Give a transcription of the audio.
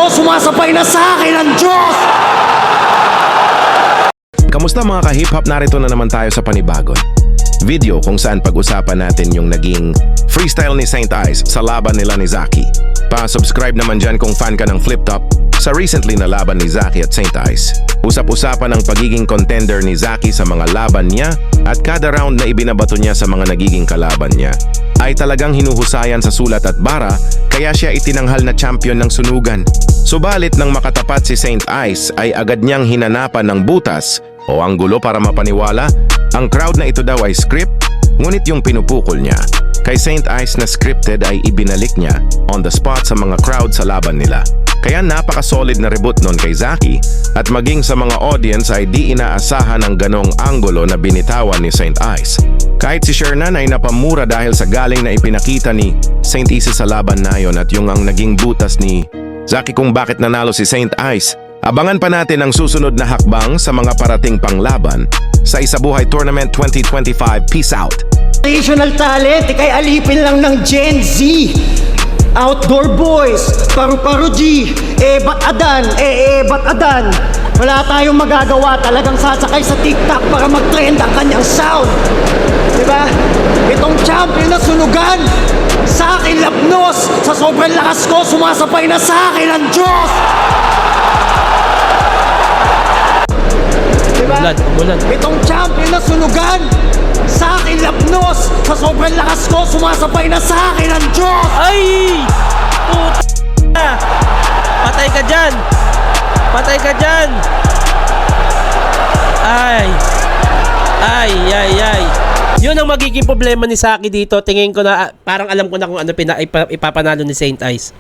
ko, sumasabay na sa akin ang Diyos! Kamusta mga ka-hip-hop? Narito na naman tayo sa panibagong video kung saan pag-usapan natin yung naging freestyle ni Saint Ice sa laban nila ni Zaki. Pa-subscribe naman dyan kung fan ka ng Flip Top sa recently na laban ni Zaki at Saint Ice. Usap-usapan ang pagiging contender ni Zaki sa mga laban niya at kada round na ibinabato niya sa mga nagiging kalaban niya ay talagang hinuhusayan sa sulat at bara, kaya siya itinanghal na champion ng sunugan. Subalit nang makatapat si Saint Ice ay agad niyang hinanapan ng butas o anggulo para mapaniwala ang crowd na ito daw ay script, ngunit yung pinupukol niya kay Saint Ice na scripted ay ibinalik niya on the spot sa mga crowd sa laban nila. Kaya napaka-solid na reboot nun kay Zaki at maging sa mga audience ay di inaasahan ang ganong anggulo na binitawan ni Saint Ice. Kahit si Shernan ay napamura dahil sa galing na ipinakita ni Saint Ice sa laban na yon at yung ang naging butas ni Zaki kung bakit nanalo si Saint Ice. Abangan pa natin ang susunod na hakbang sa mga parating panglaban sa Isabuhay Tournament 2025. Peace out! Traditional talent, ikay alipin lang ng Gen Z. Outdoor boys, paru-paro G, ba't adan, ba't adan. Wala tayong magagawa, talagang sasakay sa TikTok para mag-trend ang kanyang sound. Diba? Itong champion na sunugan, sa akin lapnos, sa sobrang lakas ko, sumasabay na sa akin ang Diyos! Diba? Umulan. Itong champion na sunugan, sa akin lapnos, sa sobrang lakas ko, sumasabay na sa akin ang Diyos! Ay! Puta! Patay ka dyan! Patay ka dyan! Ay! Ay, ay, ay! Yun ang magiging problema ni Zaki dito. Tingin ko na, parang alam ko na kung ano ipapanalo ni Saint Ice.